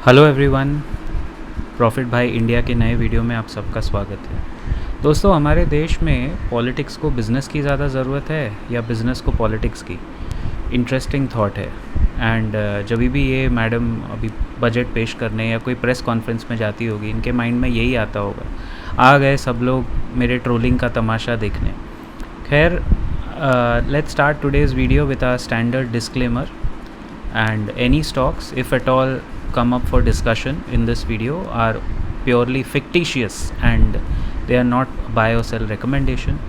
Hello everyone, profit भाई India के नए वीडियो में आप सबका स्वागत है। दोस्तों, हमारे देश में पॉलिटिक्स को बिज़नेस की ज़्यादा ज़रूरत है या बिज़नेस को पॉलिटिक्स की? इंटरेस्टिंग थॉट है। एंड जब भी ये मैडम अभी बजट पेश करने या कोई प्रेस कॉन्फ्रेंस में जाती होगी, इनके माइंड में यही आता होगा, आ गए सब लोग मेरे ट्रोलिंग का तमाशा देखने। खैर, let's start today's video with our standard disclaimer and any stocks, if at all come up for discussion in this video, are purely fictitious and they are not buy or sell recommendation.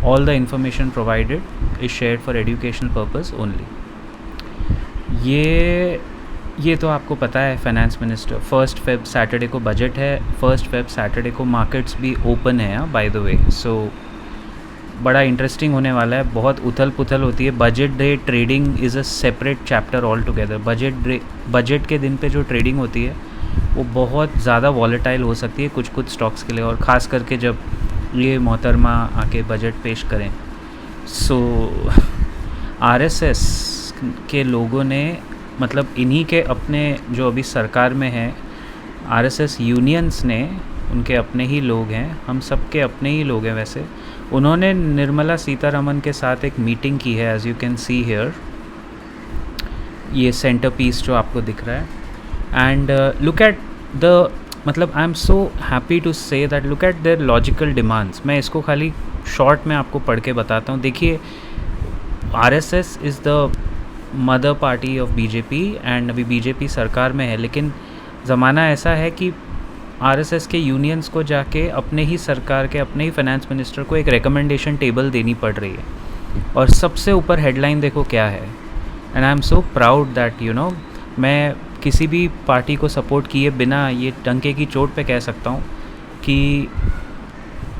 All the information provided is shared for educational purpose only. ये तो आपको पता है, finance minister 1 Feb Saturday को budget है, 1 Feb Saturday को markets भी open है बाय द वे। सो बड़ा इंटरेस्टिंग होने वाला है, बहुत उथल पुथल होती है। Budget day trading is a separate chapter all together. Budget के दिन पे जो ट्रेडिंग होती है वो बहुत ज़्यादा वॉलेटाइल हो सकती है कुछ स्टॉक्स के लिए, और ख़ास करके जब ये मोहतरमा आके बजट पेश करें। सो आरएसएस के लोगों ने, मतलब इन्हीं के अपने जो अभी सरकार में हैं, आरएसएस यूनियंस ने, उनके अपने ही लोग हैं, हम सब के अपने ही लोग हैं वैसे, उन्होंने निर्मला सीतारमन के साथ एक मीटिंग की है। As you can see here, ये सेंटर पीस जो आपको दिख रहा है। एंड लुक एट द, मतलब I am so happy to say that look at their logical demands. मैं इसको खाली शॉर्ट में आपको पढ़ के बताता हूँ। देखिए, RSS is the mother party of BJP and अभी बीजेपी सरकार में है, लेकिन ज़माना ऐसा है कि आरएसएस के यूनियंस को जाके अपने ही सरकार के, अपने ही फाइनेंस मिनिस्टर को एक रिकमेंडेशन टेबल देनी पड़ रही है। और सबसे ऊपर हेडलाइन देखो क्या है। And I am so proud that मैं किसी भी पार्टी को सपोर्ट किए बिना ये डंके की चोट पे कह सकता हूँ कि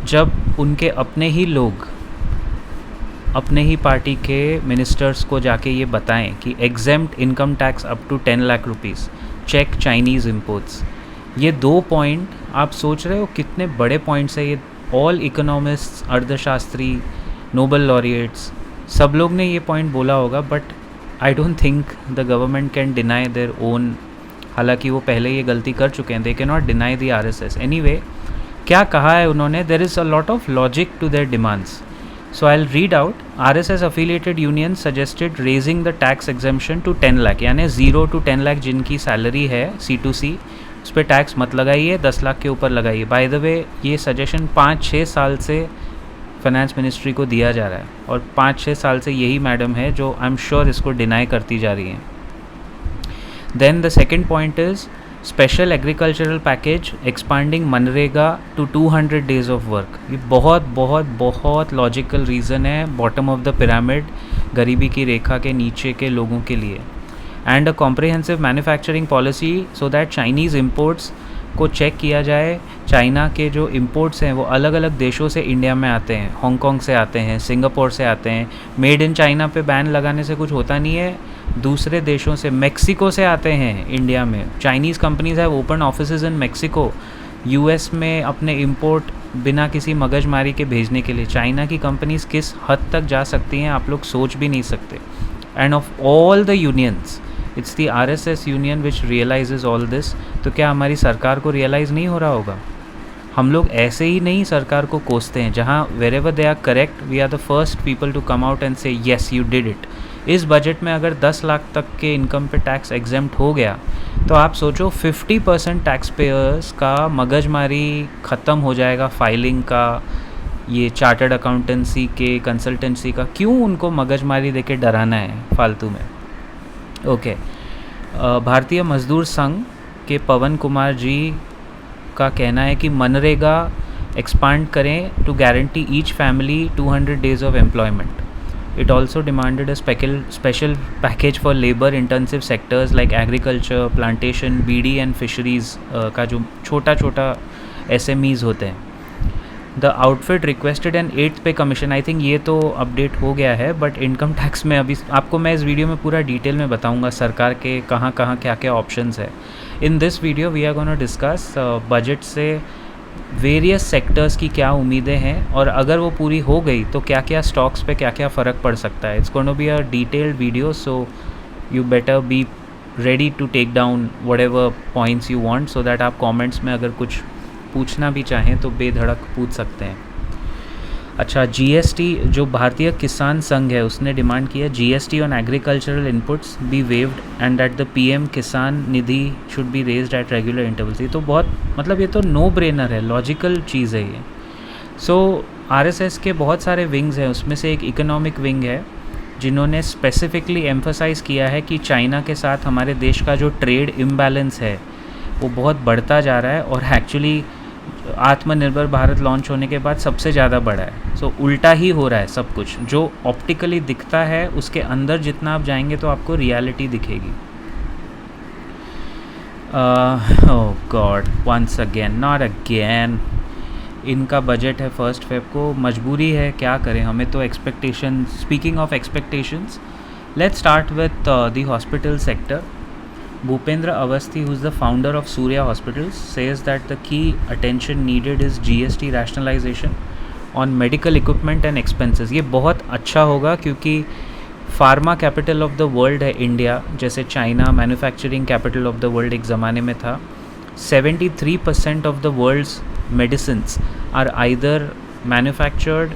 जब उनके अपने ही लोग अपने ही पार्टी के मिनिस्टर्स को जाके ये बताएं कि exempt income tax up to 10 lakh rupees, check Chinese imports, ये 2 पॉइंट आप सोच रहे हो कितने बड़े पॉइंट्स है ये। ऑल इकोनॉमिस्ट्स, अर्थशास्त्री, नोबल लॉरिएट्स, सब लोग ने ये पॉइंट बोला होगा, but I don't think the government can deny their own. हालांकि वो पहले ये गलती कर चुके हैं, they can not deny the RSS. Anyway, क्या कहा है उन्होंने? There is a lot of logic to their demands. So I'll read out. RSS affiliated unions suggested raising the tax exemption to 10 lakh, यानी 0 to 10 लाख जिनकी सैलरी है C2C, उस पर tax मत लगाइए, 10 लाख के ऊपर लगाइए। बाय द वे, ये सजेशन 5-6 साल से फाइनेंस मिनिस्ट्री को दिया जा रहा है, और 5-6 साल से यही मैडम है जो आई एम श्योर इसको डिनाई करती जा रही हैं। Then the second point is special agricultural package expanding मनरेगा टू 200 डेज ऑफ वर्क। ये बहुत बहुत बहुत लॉजिकल रीज़न है बॉटम ऑफ द पिरामिड, गरीबी की रेखा के नीचे के लोगों के लिए। And a comprehensive manufacturing policy so that Chinese imports को चेक किया जाए। चाइना के जो इम्पोर्ट्स हैं वो अलग अलग देशों से इंडिया में आते हैं, हांगकॉन्ग से आते हैं, सिंगापुर से आते हैं। मेड इन चाइना पे बैन लगाने से कुछ होता नहीं है, दूसरे देशों से, मेक्सिको से आते हैं इंडिया में। Chinese companies have open offices in Mexico, US में अपने इंपोर्ट बिना किसी मगजमारी के भेजने के लिए। चाइना की कंपनीज किस हद तक जा सकती हैं आप लोग सोच भी नहीं सकते। And of all the unions, it's the RSS union which realizes all this. तो क्या हमारी सरकार को रियलाइज़ नहीं हो रहा होगा? हम लोग ऐसे ही नहीं सरकार को कोसते हैं, जहाँ wherever they are correct we are the first people to come out and say yes you did it. इस बजट में अगर 10 लाख तक के इनकम पे टैक्स एग्जेम्प्ट हो गया तो आप सोचो 50% टैक्स पेयर्स का मगजमारी ख़त्म हो जाएगा, फाइलिंग का, ये चार्टर्ड अकाउंटेंसी के, कंसल्टेंसी का। क्यों उनको मगजमारी देके डराना है फालतू में? ओके। भारतीय मजदूर संघ के पवन कुमार जी का कहना है कि मनरेगा एक्सपांड करें to guarantee each family 200 days of employment. It also demanded a special package for labor intensive sectors like agriculture, plantation, BD and fisheries का जो छोटा छोटा SMEs होते हैं। The outfit requested an 8th पे कमीशन। आई थिंक ये तो update हो गया है, बट इनकम टैक्स में अभी आपको मैं इस वीडियो में पूरा डिटेल में बताऊंगा सरकार के कहाँ कहाँ क्या क्या ऑप्शंस है। In this video we are gonna discuss budget से वेरियस सेक्टर्स की क्या उम्मीदें हैं, और अगर वो पूरी हो गई तो क्या क्या स्टॉक्स पे क्या क्या फ़र्क पड़ सकता है। It's gonna be a detailed video, so you better be ready to take down whatever points you want, so that आप comments में अगर कुछ पूछना भी चाहें तो बेधड़क पूछ सकते हैं। अच्छा, जीएसटी जो भारतीय किसान संघ है उसने डिमांड किया GST on agricultural inputs be waived and that the PM Kisan Nidhi should be raised at regular intervals. ये तो बहुत मतलब ये तो नो ब्रेनर है, लॉजिकल चीज़ है ये। सो आरएसएस के बहुत सारे विंग्स हैं, उसमें से एक इकोनॉमिक विंग है जिन्होंने स्पेसिफिकली एम्फसाइज़ किया है कि चाइना के साथ हमारे देश का जो ट्रेड इम्बैलेंस है वो बहुत बढ़ता जा रहा है और एक्चुअली आत्मनिर्भर भारत लॉन्च होने के बाद सबसे ज़्यादा बढ़ा है। सो उल्टा ही हो रहा है सब कुछ, जो ऑप्टिकली दिखता है उसके अंदर जितना आप जाएंगे तो आपको रियलिटी दिखेगी। Oh God, once again, not again. इनका बजट है 1 फ़रवरी को, मजबूरी है, क्या करें, हमें तो expectation. Speaking of expectations, let's start with the hospital sector. Bhupendra Awasthi, who is the founder of Surya Hospitals, says that the key attention needed is GST rationalization on medical equipment and expenses। ये बहुत अच्छा होगा क्योंकि pharma capital of the world है India, जैसे China manufacturing capital of the world एक ज़माने में था। 73% of the world's medicines are either manufactured,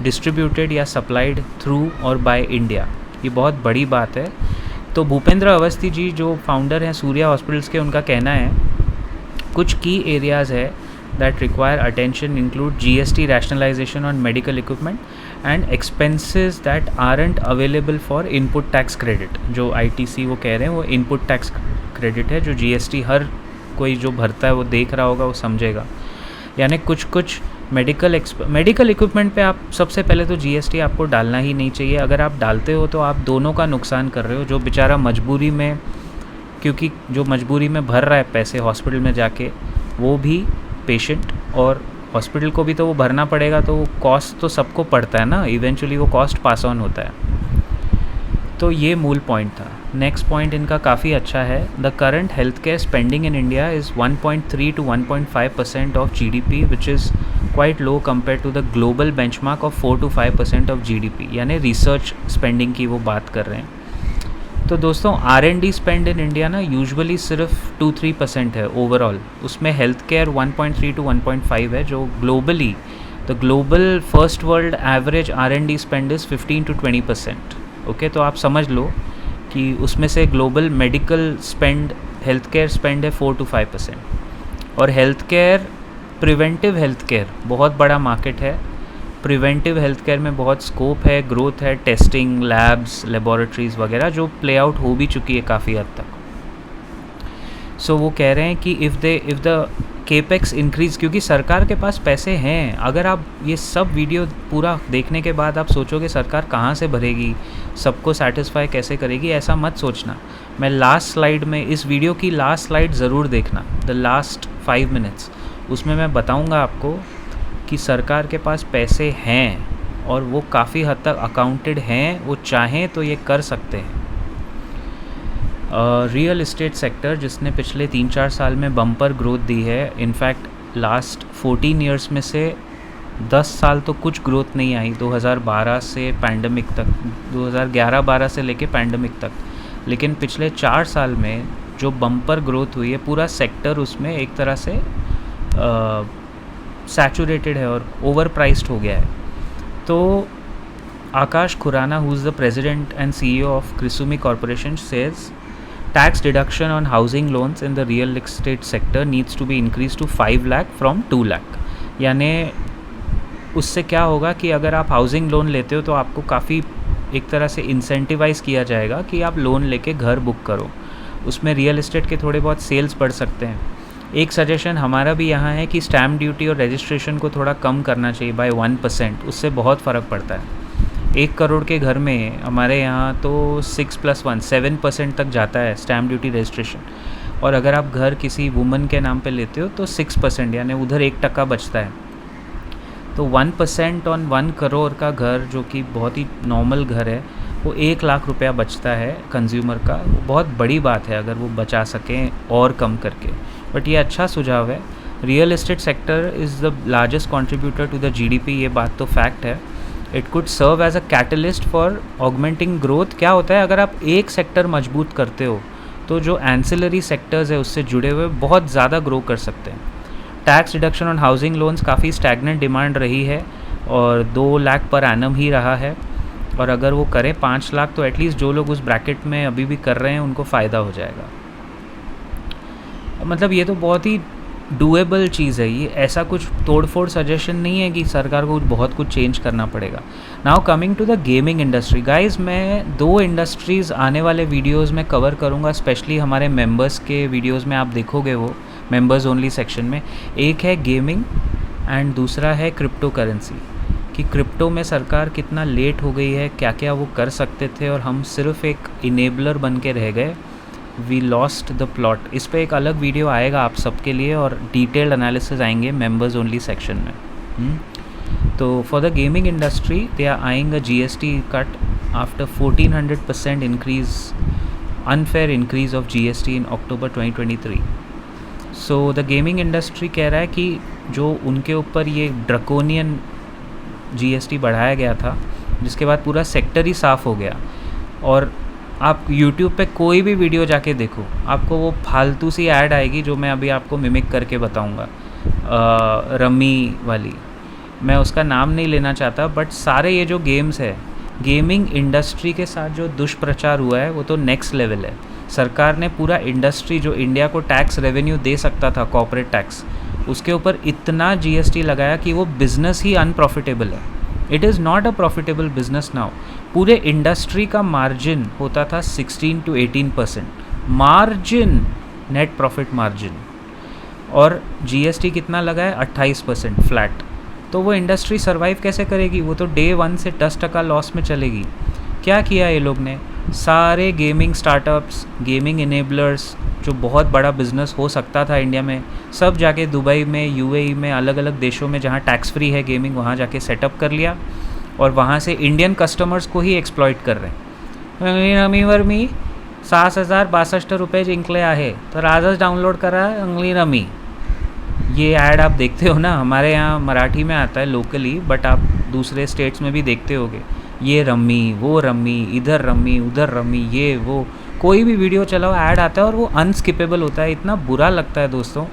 distributed या सप्लाइड थ्रू और बाय इंडिया। ये बहुत बड़ी बात है। तो भूपेंद्र अवस्थी जी जो फाउंडर हैं सूर्या हॉस्पिटल्स के, उनका कहना है कुछ की एरियाज़ है that require attention include GST rationalisation on medical equipment and expenses that aren't available for input tax credit. जो आईटीसी वो कह रहे हैं वो इनपुट टैक्स क्रेडिट है, जो जीएसटी हर कोई जो भरता है वो देख रहा होगा, वो समझेगा। यानी कुछ मेडिकल इक्विपमेंट पे आप सबसे पहले तो जीएसटी आपको डालना ही नहीं चाहिए। अगर आप डालते हो तो आप दोनों का नुकसान कर रहे हो, जो बेचारा मजबूरी में, क्योंकि जो मजबूरी में भर रहा है पैसे हॉस्पिटल में जाके, वो भी पेशेंट, और हॉस्पिटल को भी तो वो भरना पड़ेगा, तो वो कॉस्ट तो सबको पड़ता है ना, इवेंचुअली वो कॉस्ट पास ऑन होता है। तो ये मूल पॉइंट था। नेक्स्ट पॉइंट इनका काफ़ी अच्छा है। The current health care spending in India is 1.3 to 1.5% of GDP, which is quite low compare to the global benchmark of 4 to 5% of GDP. यानी रिसर्च स्पेंडिंग की वो बात कर रहे हैं। तो दोस्तों R&D स्पेंड इन इंडिया ना यूजुअली सिर्फ 2-3% है ओवरऑल, उसमें हेल्थ केयर 1.3 to 1.5 है, जो globally the global first world average R&D spend is 15 to 20%। Okay, तो आप समझ लो कि उसमें से global medical spend, health care spend है 4 to 5%। और health care, preventive health care बहुत बड़ा मार्केट है। प्रिवेंटिव हेल्थ केयर में बहुत स्कोप है, ग्रोथ है, टेस्टिंग, लैब्स, लेबॉरेटरीज़ वगैरह, जो प्ले आउट हो भी चुकी है काफ़ी हद तक। सो वो कह रहे हैं कि इफ़ द केपेक्स इंक्रीज़, क्योंकि सरकार के पास पैसे हैं। अगर आप ये सब वीडियो पूरा देखने के बाद आप सोचोगे सरकार कहाँ से भरेगी, सबको सेटिस्फाई कैसे करेगी, ऐसा मत सोचना। मैं लास्ट स्लाइड में, इस वीडियो की लास्ट स्लाइड ज़रूर देखना, द लास्ट 5 minutes, उसमें मैं बताऊंगा आपको कि सरकार के पास पैसे हैं और वो काफ़ी हद तक अकाउंटेड हैं, वो चाहें तो ये कर सकते हैं। रियल इस्टेट सेक्टर जिसने पिछले 3-4 साल में बम्पर ग्रोथ दी है, इनफैक्ट लास्ट 14 ईयर्स में से 10 साल तो कुछ ग्रोथ नहीं आई, 2012 से पैंडमिक तक, 2011-12 से लेके पैंडमिक तक, लेकिन पिछले 4 साल में जो बम्पर ग्रोथ हुई है, पूरा सेक्टर उसमें एक तरह से सैचुरेटेड है और ओवर प्राइस्ड हो गया है। तो Akash Khurana, who is the president and CEO of Krisumi corporation, says tax deduction on housing loans in the real estate sector needs to be increased to 5 lakh from 2 lakh। यानी उससे क्या होगा कि अगर आप हाउसिंग लोन लेते हो तो आपको काफ़ी एक तरह से इंसेंटिवाइज किया जाएगा कि आप लोन लेके घर बुक करो, उसमें रियल इस्टेट के थोड़े बहुत सेल्स बढ़ सकते हैं। एक सजेशन हमारा भी यहाँ है कि स्टैम्प ड्यूटी और रजिस्ट्रेशन को थोड़ा कम करना चाहिए बाय 1%, उससे बहुत फ़र्क पड़ता है। 1 करोड़ के घर में हमारे यहाँ तो 6+1 7% तक जाता है स्टैम्प ड्यूटी रजिस्ट्रेशन, और अगर आप घर किसी वुमन के नाम पे लेते हो तो 6%, यानी उधर 1% बचता है। तो 1% ऑन 1 करोड़ का घर, जो कि बहुत ही नॉर्मल घर है, वो 1 लाख रुपया बचता है कंज्यूमर का। वो बहुत बड़ी बात है अगर वो बचा सकें और कम करके, बट ये अच्छा सुझाव है। Real estate sector is the largest contributor to the GDP, ये बात तो फैक्ट है। It could serve as a catalyst for augmenting growth. क्या होता है, अगर आप एक सेक्टर मजबूत करते हो तो जो एंसिलरी सेक्टर्स है उससे जुड़े हुए बहुत ज़्यादा ग्रो कर सकते हैं। Tax deduction on housing loans काफ़ी स्टैगनेंट डिमांड रही है और 2 लाख पर एनम ही रहा है, और अगर वो करें 5 लाख तो एटलीस्ट जो लोग उस ब्रैकेट में अभी भी कर रहे हैं उनको फ़ायदा हो जाएगा। मतलब ये तो बहुत ही डूएबल चीज़ है, ये ऐसा कुछ तोड़-फोड़ सजेशन नहीं है कि सरकार को बहुत कुछ चेंज करना पड़ेगा। Now coming to the gaming industry guys, मैं 2 इंडस्ट्रीज़ आने वाले वीडियोज़ में कवर करूँगा, स्पेशली हमारे मेंबर्स के वीडियोज़ में आप देखोगे वो मेंबर्स ओनली सेक्शन में। एक है गेमिंग एंड दूसरा है क्रिप्टो करेंसी, कि क्रिप्टो में सरकार कितना लेट हो गई है, क्या क्या वो कर सकते थे और हम सिर्फ एक इनेबलर बन के रह गए, वी लॉस्ट द प्लॉट। इस पर एक अलग वीडियो आएगा आप सबके लिए और डिटेल्ड एनालिसिस आएंगे मेंबर्स ओनली सेक्शन में। तो for the gaming industry they are eyeing a GST cut after 1400% increase, unfair increase of GST in October 2023। So the gaming industry कह रहा है कि जो उनके ऊपर ये ड्रकोनियन GST बढ़ाया गया था, जिसके बाद पूरा सेक्टर ही साफ़ हो गया। और आप YouTube पे कोई भी वीडियो जाके देखो, आपको वो फालतू सी ऐड आएगी जो मैं अभी आपको मिमिक करके बताऊंगा, रमी वाली। मैं उसका नाम नहीं लेना चाहता, बट सारे ये जो गेम्स है, गेमिंग इंडस्ट्री के साथ जो दुष्प्रचार हुआ है वो तो नेक्स्ट लेवल है। सरकार ने पूरा इंडस्ट्री जो इंडिया को टैक्स रेवेन्यू दे सकता था, कॉर्पोरेट टैक्स, उसके ऊपर इतना GST लगाया कि वो बिज़नेस ही अनप्रॉफिटेबल है। It is not a profitable business now. पूरे इंडस्ट्री का मार्जिन होता था 16 to 18% margin, net profit margin, और GST कितना लगा है 28% फ्लैट। तो वो इंडस्ट्री सर्वाइव कैसे करेगी? वो तो डे 1 से 10% लॉस में चलेगी। क्या किया ये लोग ने? सारे गेमिंग स्टार्टअप्स, गेमिंग इनेबलर्स, जो बहुत बड़ा बिजनेस हो सकता था इंडिया में, सब जाके दुबई में, UAE में, अलग अलग देशों में जहाँ टैक्स फ्री है गेमिंग, वहाँ जाके सेटअप कर लिया और वहाँ से इंडियन कस्टमर्स को ही एक्सप्लॉइट कर रहे हैं। रमी वर्मी 6,062 रुपये जिंकले आहे तर आजच डाउनलोड करा अंगली रमी। ये ऐड आप देखते हो ना, हमारे यहाँ मराठी में आता है लोकली, बट आप दूसरे स्टेट्स में भी देखते होगे। ये रमी, वो रमी, इधर रमी, उधर रमी, ये वो, कोई भी वीडियो चलाओ ऐड आता है और वो अनस्किपेबल होता है। इतना बुरा लगता है दोस्तों।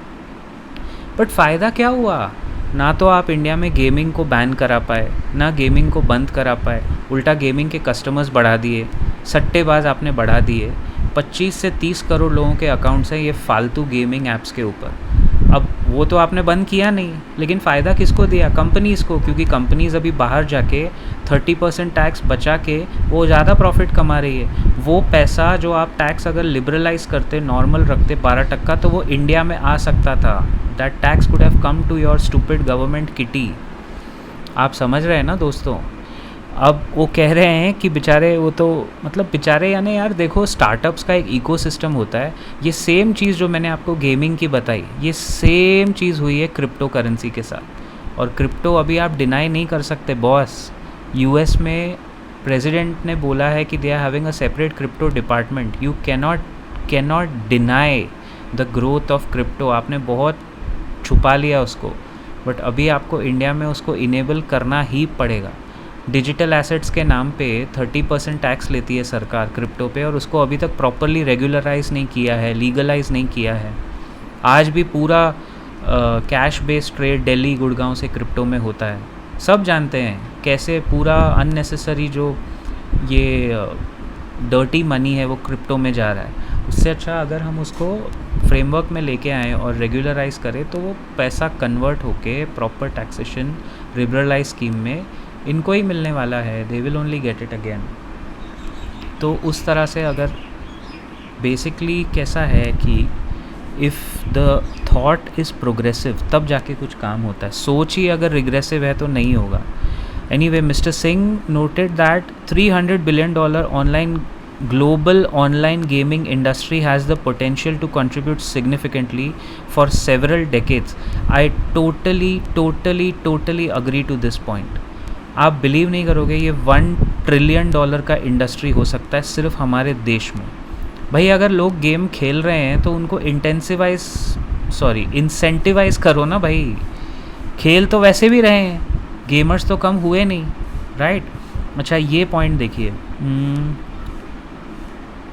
बट फ़ायदा क्या हुआ? ना तो आप इंडिया में गेमिंग को बैन करा पाए, ना गेमिंग को बंद करा पाए, उल्टा गेमिंग के कस्टमर्स बढ़ा दिए, सट्टेबाज आपने बढ़ा दिए। 25 से 30 करोड़ लोगों के अकाउंट्स हैं ये फालतू गेमिंग ऐप्स के ऊपर। अब वो तो आपने बंद किया नहीं, लेकिन फ़ायदा किसको दिया? कंपनीज़ को, क्योंकि कंपनीज़ अभी बाहर जाके 30% टैक्स बचा के वो ज़्यादा प्रॉफिट कमा रही है। वो पैसा जो आप टैक्स अगर लिबरलाइज करते, नॉर्मल रखते 12%, तो वो इंडिया में आ सकता था। That tax could have come to your stupid government kitty. आप समझ रहे हैं ना दोस्तों? अब वो कह रहे हैं कि बेचारे, वो तो मतलब बेचारे यानी यार देखो, स्टार्टअप्स का एक इकोसिस्टम होता है। ये सेम चीज़ जो मैंने आपको गेमिंग की बताई, ये सेम चीज़ हुई है क्रिप्टो करेंसी के साथ। और क्रिप्टो अभी आप डिनाई नहीं कर सकते बॉस। US में प्रेसिडेंट ने बोला है कि they are having a separate crypto department. You cannot deny the growth of crypto. आपने बहुत छुपा लिया उसको, बट अभी आपको इंडिया में उसको इनेबल करना ही पड़ेगा। डिजिटल एसेट्स के नाम पे 30% टैक्स लेती है सरकार क्रिप्टो पे, और उसको अभी तक प्रॉपरली रेगुलराइज नहीं किया है, लीगलाइज नहीं किया है। आज भी पूरा cash based trade Delhi Gurgaon से क्रिप्टो में होता है। सब जानते हैं कैसे पूरा अननेसेसरी जो ये डर्टी मनी है वो क्रिप्टो में जा रहा है। उससे अच्छा अगर हम उसको फ्रेमवर्क में लेके आएँ और रेगुलराइज करें तो वो पैसा कन्वर्ट होके प्रॉपर टैक्सेशन लिबरलाइज स्कीम में इनको ही मिलने वाला है। They will only get it again. तो उस तरह से अगर बेसिकली कैसा है कि if the thought is progressive तब जाके कुछ काम होता है। सोच ही अगर रिग्रेसिव है तो नहीं होगा। Anyway, mister Singh noted that $300 billion online global online gaming industry has the potential to contribute significantly for several decades. I totally agree to this point. आप बिलीव नहीं करोगे, ये $1 trillion का इंडस्ट्री हो सकता है सिर्फ हमारे देश में। भाई अगर लोग गेम खेल रहे हैं तो उनको इंसेंटिवाइज करो ना भाई। खेल तो वैसे भी रहे हैं, गेमर्स तो कम हुए नहीं, राइट? अच्छा, ये पॉइंट देखिए।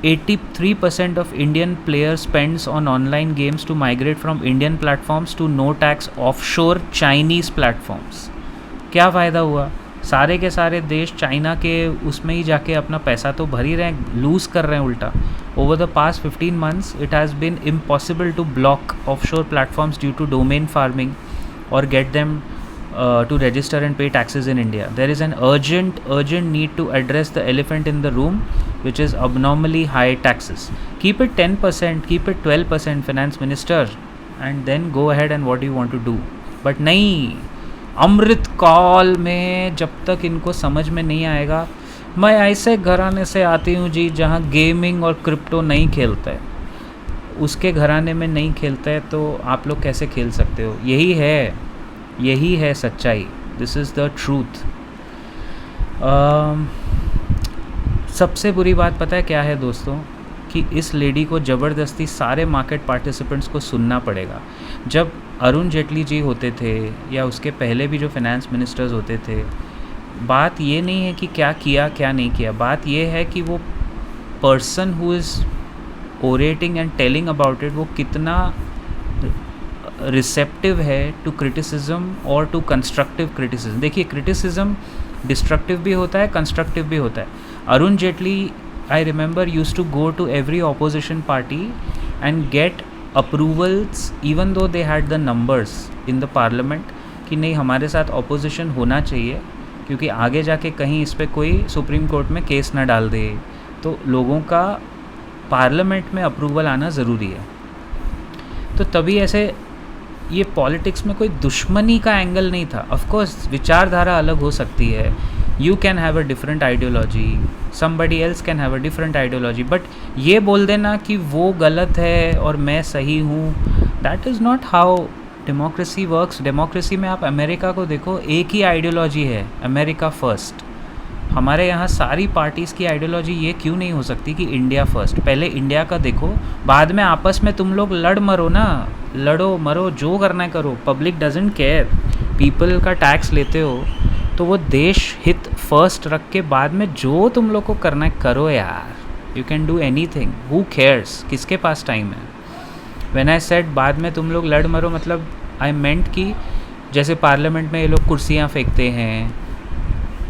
83% of Indian players spends on online games to migrate from Indian platforms to no tax offshore Chinese platforms. क्या फ़ायदा हुआ? सारे के सारे देश चाइना के उसमें ही जाके अपना पैसा तो भर ही रहे हैं, लूज़ कर रहे हैं उल्टा. Over the past 15 months, it has been impossible to block offshore platforms due to domain farming or get them to register and pay taxes in India. There is an urgent need to address the elephant in the room, which is abnormally high taxes. Keep it 10%, keep it 12%, Finance Minister, and then go ahead and what do you want to do. But नहीं, अमृत काल में जब तक इनको समझ में नहीं आएगा. मैं ऐसे घराने से आती हूँ जी जहाँ गेमिंग और क्रिप्टो नहीं खेलता है, उसके घराने में नहीं खेलता है, तो आप लोग कैसे खेल सकते हो? यही है सच्चाई. This is the truth. सबसे बुरी बात पता है क्या है दोस्तों, कि इस लेडी को ज़बरदस्ती सारे मार्केट पार्टिसिपेंट्स को सुनना पड़ेगा. जब अरुण जेटली जी होते थे या उसके पहले भी जो फाइनेंस मिनिस्टर्स होते थे, बात ये नहीं है कि क्या किया क्या नहीं किया. बात ये है कि वो person who is orating and telling about it, वो कितना रिसेप्टिव है टू क्रिटिसिज्म और टू कंस्ट्रक्टिव क्रिटिसिज्म. देखिए, क्रिटिसिज्म डिस्ट्रक्टिव भी होता है, कंस्ट्रक्टिव भी होता है. Arun Jaitley, I remember, used to go to every opposition party and get approvals even though they had the numbers in the parliament कि नहीं, हमारे साथ ऑपोजिशन होना चाहिए, क्योंकि आगे जाके कहीं इस पर कोई सुप्रीम कोर्ट में केस ना डाल दे. तो लोगों का पार्लियामेंट में अप्रूवल आना ज़रूरी है. तो तभी ऐसे ये पॉलिटिक्स में कोई दुश्मनी का एंगल नहीं था. ऑफ कोर्स विचारधारा अलग हो सकती है. You can have a different ideology, somebody else can have a different ideology, but ये बोल देना कि वो गलत है और मैं सही हूँ, that is not how democracy works. Democracy में आप अमेरिका को देखो, एक ही आइडियोलॉजी है, अमेरिका फर्स्ट. हमारे यहाँ सारी पार्टीज़ की आइडियोलॉजी ये क्यों नहीं हो सकती कि इंडिया फर्स्ट? पहले इंडिया का देखो, बाद में आपस में तुम लोग लड़ मरो ना, लड़ो मरो, जो करना है करो. Public doesn't care. पीपल का टैक्स लेते हो तो वो देश हित फर्स्ट रख के बाद में जो तुम लोग को करना है करो यार. You can do any thing, who cares, किसके पास टाइम है? व्हेन आई सेड बाद में तुम लोग लड़ मरो, मतलब आई मेंट कि जैसे पार्लियामेंट में ये लोग कुर्सियाँ फेंकते हैं,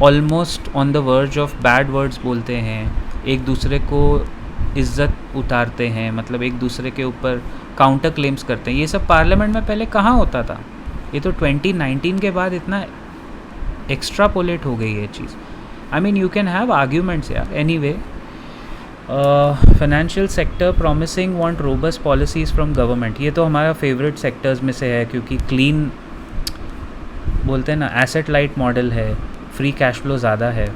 almost on the verge of bad words बोलते हैं, एक दूसरे को इज्जत उतारते हैं, मतलब एक दूसरे के ऊपर काउंटर क्लेम्स करते हैं. ये सब पार्लियामेंट में पहले कहाँ होता था? ये तो 2019 के बाद इतना एक्स्ट्रापोलेट हो गई है चीज़. I mean you can have arguments यार. Anyway, financial sector promising want robust policies from government. ये तो हमारा फेवरेट सेक्टर्स में से है, क्योंकि क्लीन बोलते हैं ना, एसेट लाइट मॉडल है, फ्री कैश फ्लो ज़्यादा है.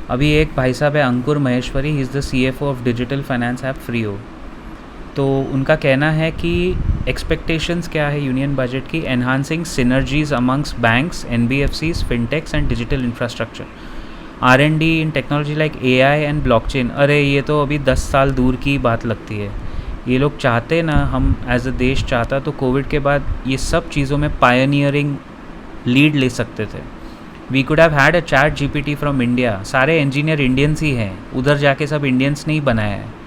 अभी एक भाई साहब है Ankur Maheshwari, he is the CFO of digital finance app Freo. तो उनका कहना है कि एक्सपेक्टेशंस क्या है यूनियन बजट की, enhancing synergies amongst banks, NBFCs, fintechs and digital infrastructure, R&D in technology like AI and blockchain. अरे ये तो अभी 10 साल दूर की बात लगती है. ये लोग चाहते ना, हम एज अ देश चाहता तो कोविड के बाद ये सब चीज़ों में पायनियरिंग लीड ले सकते थे. We could have had a ChatGPT from India. सारे इंजीनियर इंडियंस ही हैं, उधर जाके सब इंडियंस ने ही बनाया है.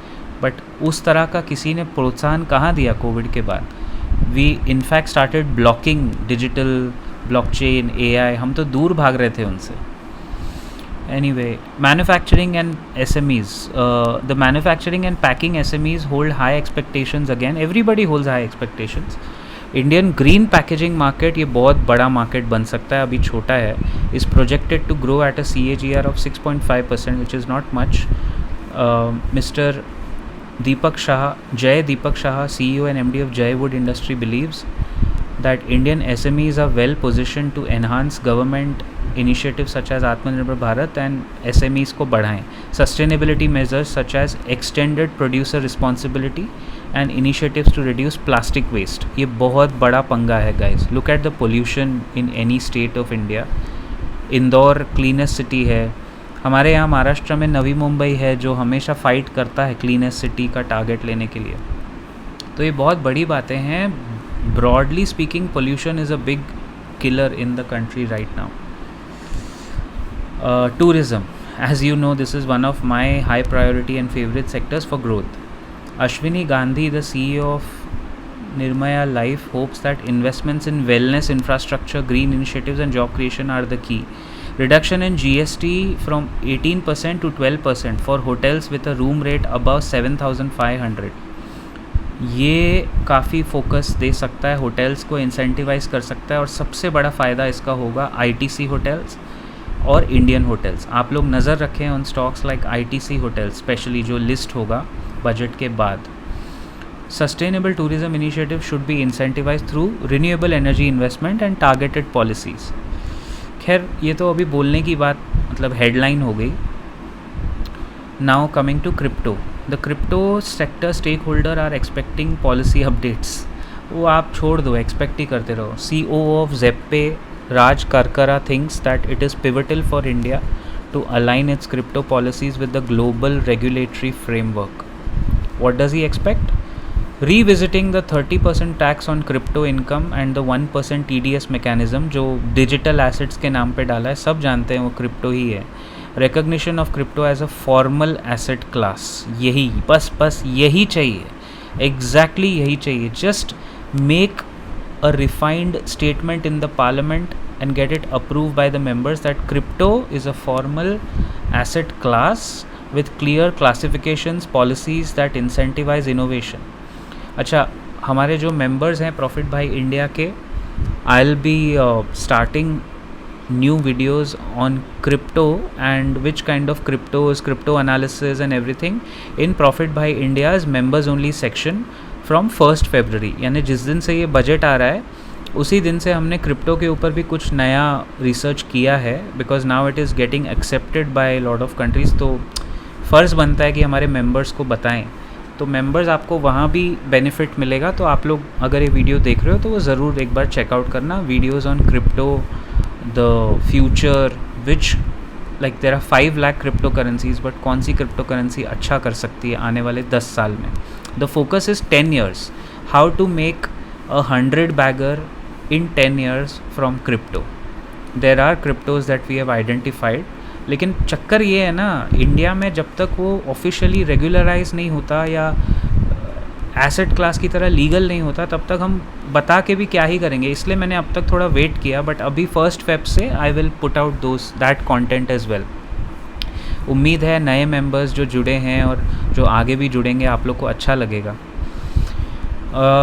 बट उस तरह का किसी ने प्रोत्साहन कहाँ दिया कोविड के बाद? We in fact started blocking digital, blockchain, AI. हम तो दूर भाग रहे थे उनसे. Anyway, manufacturing and SMEs. The manufacturing and packing SMEs hold high expectations again. Everybody holds high expectations. Indian green packaging market, ये बहुत बड़ा मार्केट बन सकता है, अभी छोटा है. Is projected to grow at a CAGR of 6.5%, which is not much. Mister Deepak Shah, CEO and MD of Jaywood Industry, believes that Indian SMEs are well positioned to enhance government initiatives such as Atmanirbhar Bharat and SMEs को बढ़ाएं. Sustainability measures such as extended producer responsibility and initiatives to reduce plastic waste. ये बहुत बड़ा पंगा है guys. Look at the pollution in any state of India. Indore cleanest city है. हमारे यहाँ महाराष्ट्र में नवी मुंबई है जो हमेशा फ़ाइट करता है क्लीनेस्ट सिटी का टारगेट लेने के लिए. तो ये बहुत बड़ी बातें हैं. Broadly speaking, pollution is a big killer in the country right now. Tourism. As you know, this is one of my high priority and favorite sectors for growth. Ashwini Gandhi, the CEO of Nirmaya Life, hopes that investments in wellness infrastructure, green initiatives, and job creation are the key. Reduction in GST from 18% to 12% for hotels with a room rate above 7,500. ये काफ़ी focus दे सकता है, hotels को incentivise कर सकता है, और सबसे बड़ा फ़ायदा इसका होगा आईटीसी होटल्स और इंडियन होटल्स. आप लोग नज़र रखें on stocks like ITC hotels specially, जो लिस्ट होगा बजट के बाद. Sustainable tourism initiative should be incentivise through renewable energy investment and targeted policies. खैर ये तो अभी बोलने की बात, मतलब हेडलाइन हो गई. Now coming to crypto. The crypto sector stake holder are expecting policy updates. वो आप छोड़ दो, एक्सपेक्ट ही करते रहो. CEO ऑफ Zebpay Raj Karkara thinks that it is pivotal for India to align its crypto policies with the global regulatory framework. What does he expect? Revisiting the 30% tax on crypto income and the 1% TDS mechanism जो digital assets के नाम पे डाला है, सब जानते हैं वो क्रिप्टो ही है. Recognition of crypto as a formal asset class, यही बस यही चाहिए, exactly यही चाहिए. Just make a refined statement in the parliament and get it approved by the members that crypto is a formal asset class with clear classifications, policies that incentivize innovation. अच्छा, हमारे जो members हैं profit भाई India के, I'll be starting new videos on crypto and which kind of cryptos, crypto analysis and everything in Profit by India's members only section from 1 February. यानी जिस दिन से ये बजट आ रहा है उसी दिन से हमने क्रिप्टो के ऊपर भी कुछ नया रिसर्च किया है, because now it is getting accepted by lot of countries. तो फ़र्ज़ बनता है कि हमारे मेंबर्स को बताएं. तो मेंबर्स आपको वहाँ भी बेनिफिट मिलेगा. तो आप लोग अगर ये वीडियो देख रहे हो तो वो ज़रूर एक बार चेकआउट करना. Videos on crypto, the future, which like there are 5 lakh crypto currencies, but कौन सी क्रिप्टो करेंसी अच्छा कर सकती है आने वाले 10 साल में. The focus is 10 years. How to make a 100 bagger in 10 years from crypto. There are cryptos that we have identified. लेकिन चक्कर ये है ना, इंडिया में जब तक वो ऑफिशियली रेगुलराइज नहीं होता या एसेट क्लास की तरह लीगल नहीं होता, तब तक हम बता के भी क्या ही करेंगे. इसलिए मैंने अब तक थोड़ा वेट किया, बट अभी 1 Feb से I will put out that content as well. उम्मीद है नए मेंबर्स जो जुड़े हैं और जो आगे भी जुड़ेंगे आप लोग को अच्छा लगेगा.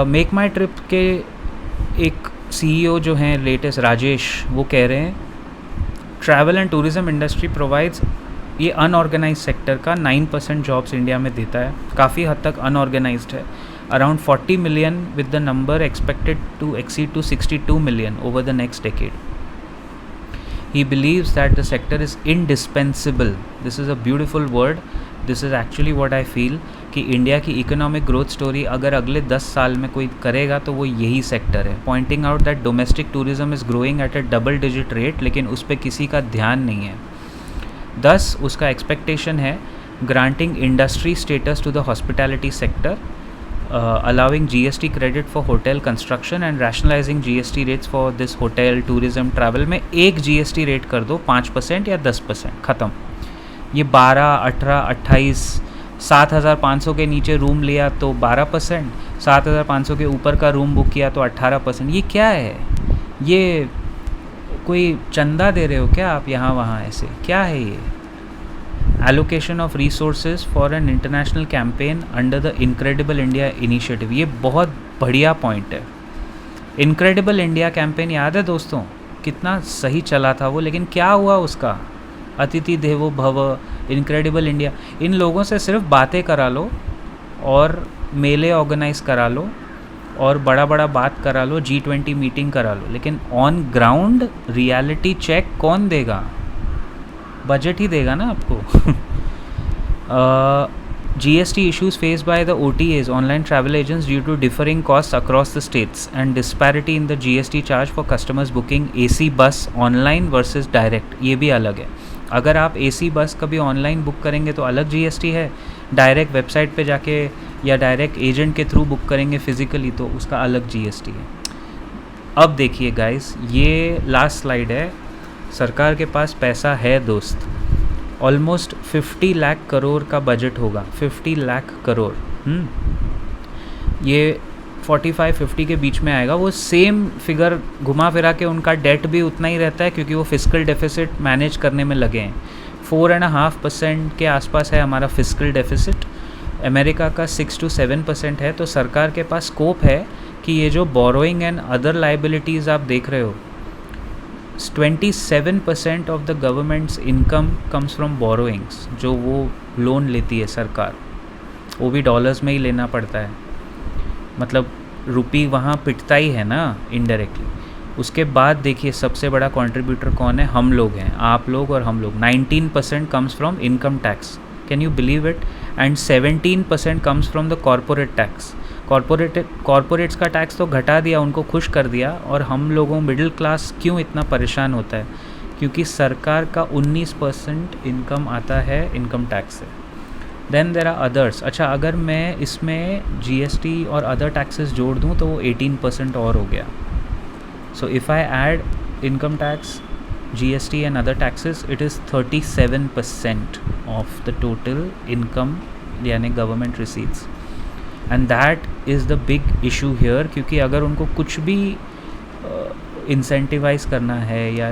मेक माई ट्रिप के एक CEO जो हैं लेटेस्ट, राजेश, वो कह रहे हैं travel and tourism industry provides, ये अनऑर्गेनाइज सेक्टर का 9% जॉब्स इंडिया में देता है. काफ़ी हद तक अनऑर्गेनाइज्ड है. Around 40 million with the number expected to exceed to 62 million over the next decade. He believes that the sector is indispensable. This is a beautiful word. This is actually what I feel कि India की economic growth story अगर अगले 10 साल में कोई करेगा तो वो यही सेक्टर है. Pointing out that domestic tourism is growing at a double digit rate, लेकिन उस पर किसी का ध्यान नहीं है. दस उसका एक्सपेक्टेशन है granting industry status to the hospitality sector, allowing GST credit for hotel construction and rationalizing GST rates for this hotel, tourism, travel में एक GST रेट कर दो 5% या 10%, ख़त्म. ये 12, 18, 28, 7,500 के नीचे रूम लिया तो 12%, 7,500 के ऊपर का रूम बुक किया तो 18%. ये क्या है? ये कोई चंदा दे रहे हो क्या आप यहाँ वहाँ? ऐसे क्या है ये? Allocation of resources for an international campaign under the incredible India initiative. ये बहुत बढ़िया पॉइंट है. इनक्रेडिबल इंडिया कैंपेन याद है दोस्तों? कितना सही चला था वो, लेकिन क्या हुआ उसका? अतिथि देवो भव, इनक्रेडिबल इंडिया. इन लोगों से सिर्फ बातें करा लो और मेले ऑर्गेनाइज करा लो और बड़ा बड़ा बात करा लो, G20 मीटिंग करा लो, लेकिन ऑन ग्राउंड रियलिटी चेक कौन देगा? बजट ही देगा ना आपको. GST issues faced by the OTAs, online travel agents, due to differing costs across the states and disparity in the GST charge for customers booking AC bus online versus direct. ये भी अलग है. अगर आप AC बस कभी online book करेंगे तो अलग GST है, डायरेक्ट वेबसाइट पे जाके या डायरेक्ट एजेंट के थ्रू बुक करेंगे फिज़िकली तो उसका अलग GST है. अब देखिए गाइस, ये लास्ट स्लाइड है. सरकार के पास पैसा है दोस्त. ऑलमोस्ट 50 लाख करोड़ का बजट होगा, 50 लाख करोड़। ये 45-50 के बीच में आएगा। वो सेम फिगर घुमा फिरा के उनका डेट भी उतना ही रहता है, क्योंकि वो फिस्कल डेफिसिट मैनेज करने में लगे हैं। 4.5% के आसपास है हमारा फिस्कल डेफिसिट, अमेरिका का 6 to 7% है। तो सरकार के पास स्कोप है कि ये जो बोरोइंग एंड अदर लाइबिलिटीज़ आप देख रहे हो, 27% of the governments income comes from borrowings, जो वो लोन लेती है सरकार, वो भी डॉलर्स में ही लेना पड़ता है। मतलब रुपी वहाँ पिटता ही है ना इनडायरेक्टली। उसके बाद देखिए सबसे बड़ा कंट्रीब्यूटर कौन है? हम लोग हैं, आप लोग और हम लोग। 19% comes from income tax, can you believe it? And 17% comes from the corporate tax. Corporates का टैक्स तो घटा दिया, उनको खुश कर दिया, और हम लोगों मिडिल क्लास क्यों इतना परेशान होता है? क्योंकि सरकार का 19% इनकम आता है इनकम टैक्स से। Then there are others. अच्छा, अगर मैं इसमें GST और अदर टैक्सेस जोड़ दूँ तो वो 18% और हो गया। So if I add income tax, GST and other taxes, it is 37% of the total income, यानी government receipts. And that is the big issue here, क्योंकि अगर उनको कुछ भी इंसेंटिवाइज करना है या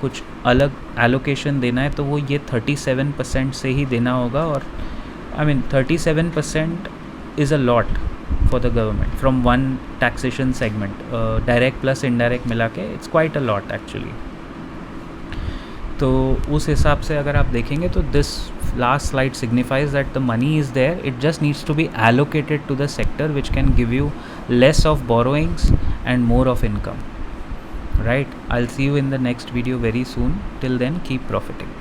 कुछ अलग एलोकेशन देना है तो वो ये 37% से ही देना होगा। और I mean 37% is a lot for the government from one taxation segment, direct plus indirect मिला के it's quite a lot actually। तो उस हिसाब से अगर आप देखेंगे तो this last slide signifies that the money is there, it just needs to be allocated to the sector which can give you less of borrowings and more of income, right? I'll see you in the next video very soon. Till then, keep profiting.